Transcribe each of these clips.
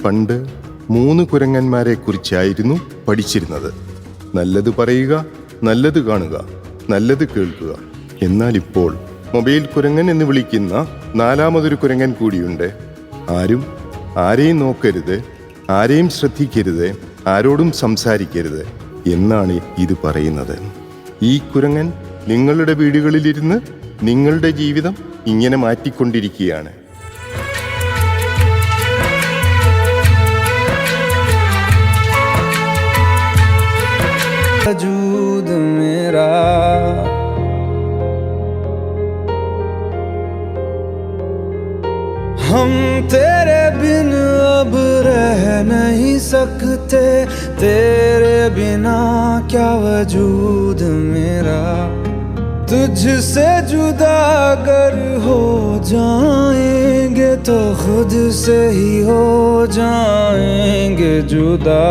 പണ്ട് 3 കുരങ്ങന്മാരെ കുറിച്ചായിരുന്നു പഠിച്ചിരുന്നത്. നല്ലത് പറയുക, നല്ലത് കാണുക, നല്ലത് കേൾക്കുക. എന്നാൽ ഇപ്പോൾ മൊബൈൽ കുരങ്ങൻ എന്ന് വിളിക്കുന്ന 4മതൊരു കുരങ്ങൻ കൂടിയുണ്ട്. ആരെയും നോക്കരുത്, ആരെയും ശ്രദ്ധിക്കരുത്, ആരോടും സംസാരിക്കരുത് എന്നാണ് ഇത് പറയുന്നത്. ഈ കുരങ്ങൻ നിങ്ങളുടെ വീടുകളിലിരുന്ന് നിങ്ങളുടെ ജീവിതം ഇങ്ങനെ മാറ്റിക്കൊണ്ടിരിക്കുകയാണ്. वजूद मेरा हम तेरे बिन अब रह नहीं सकते, तेरे बिना क्या वजूद मेरा। तुझसे जुदा अगर हो जाएंगे तो खुद से ही हो जाएंगे जुदा,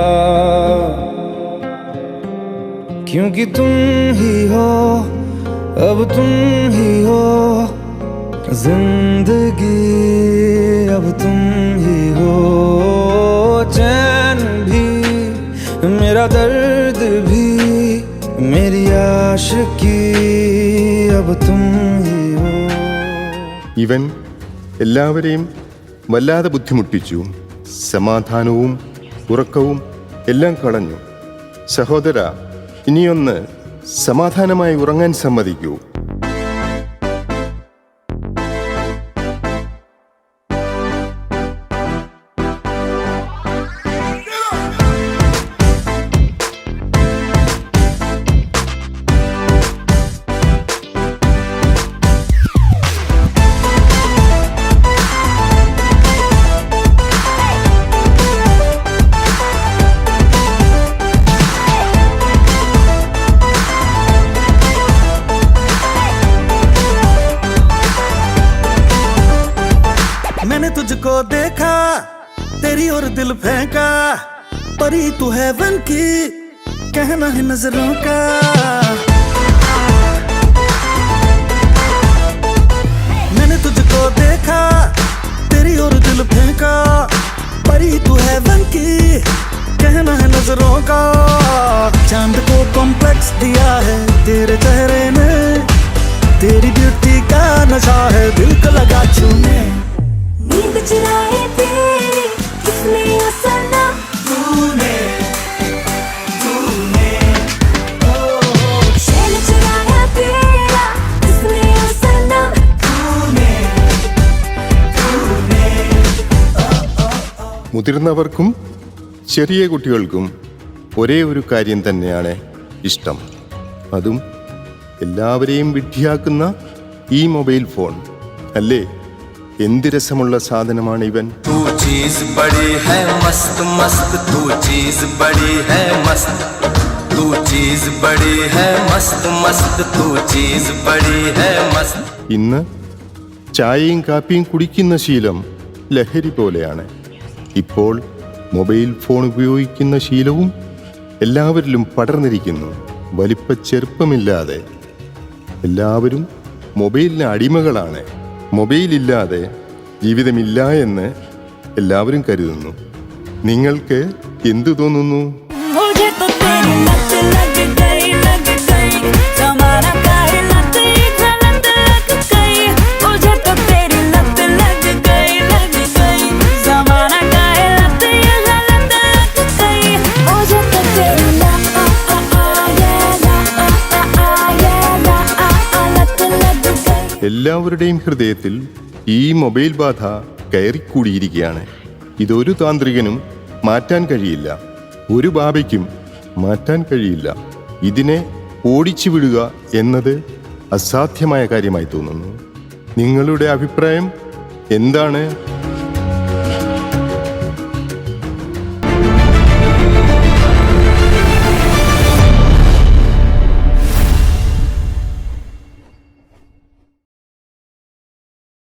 क्योंकि तुम ही हो, अब तुम ही हो जिंदगी, अब तुम ही हो चैन भी, मेरा दर्द भी, मेरी आशिकी, अब तुम ही हो. ഇവൻ എല്ലാവരെയും വല്ലാതെ ബുദ്ധിമുട്ടിച്ചു. സമാധാനവും ഉറക്കവും എല്ലാം കളഞ്ഞു. സഹോദര, ഇനിയൊന്ന് സമാധാനമായി ഉറങ്ങാൻ സമ്മതിക്കൂ. मैंने तुझको देखा, तेरी ओर दिल फेंका, परी तू है वन की, कहना है नजरों का। मैंने तुझको देखा, तेरी ओर दिल फेंका, परी तू है वन की, कहना है नजरों का। चांद को कॉम्प्लेक्स दिया है तेरे चेहरे ने, तेरी ब्यूटी का नशा है दिल को लगा छूने। नींद चुराए तेरी किसने ओ सनम, तूने चैन चुराया तेरा किसने ओ सनम, तूने മുതിർന്നവർക്കും ചെറിയ കുട്ടികൾക്കും ഒരേ ഒരു കാര്യം തന്നെയാണ് ഇഷ്ടം. അതും എല്ലാവരെയും വിഡ്ഢിയാക്കുന്ന ഈ മൊബൈൽ ഫോൺ അല്ലേ? എന്ത് രസമുള്ള സാധനമാണ് ഇവൻ. तू चीज बड़ी है मस्त मस्त, तू चीज बड़ी है मस्त, तू चीज बड़ी है मस्त मस्त, तू चीज बड़ी है मस्त. ഇന്ന് ചായയും കാപ്പിയും കുടിക്കുന്ന ശീലം ലഹരി പോലെയാണ്. ഇപ്പോൾ മൊബൈൽ ഫോൺ ഉപയോഗിക്കുന്ന ശീലവും എല്ലാവരിലും പടർന്നിരിക്കുന്നു. വലിപ്പച്ചെറുപ്പമില്ലാതെ എല്ലാവരും മൊബൈലിന് അടിമകളാണ്. മൊബൈലില്ലാതെ ജീവിതമില്ല എന്ന് എല്ലാവരും കരുതുന്നു. നിങ്ങൾക്ക് എന്തു തോന്നുന്നു? मुझे तो तेरी लत लग गई, लग गई जमाना का है लत, गलत लग गई। मुझे तो तेरी लत लग गई, लग गई जमाना का है लत, गलत लग गई। मुझे तो तेरी लत लग गई. എല്ലാവരുടെയും ഹൃദയത്തിൽ ഈ മൊബൈൽ ബാധ കയറിക്കൂടിയിരിക്കുകയാണ്. ഇതൊരു താന്ത്രികനും മാറ്റാൻ കഴിയില്ല, ഒരു ബാബയ്ക്കും മാറ്റാൻ കഴിയില്ല. ഇതിനെ ഓടിച്ചു വിടുക എന്നത് അസാധ്യമായ കാര്യമായി തോന്നുന്നു. നിങ്ങളുടെ അഭിപ്രായം എന്താണ്?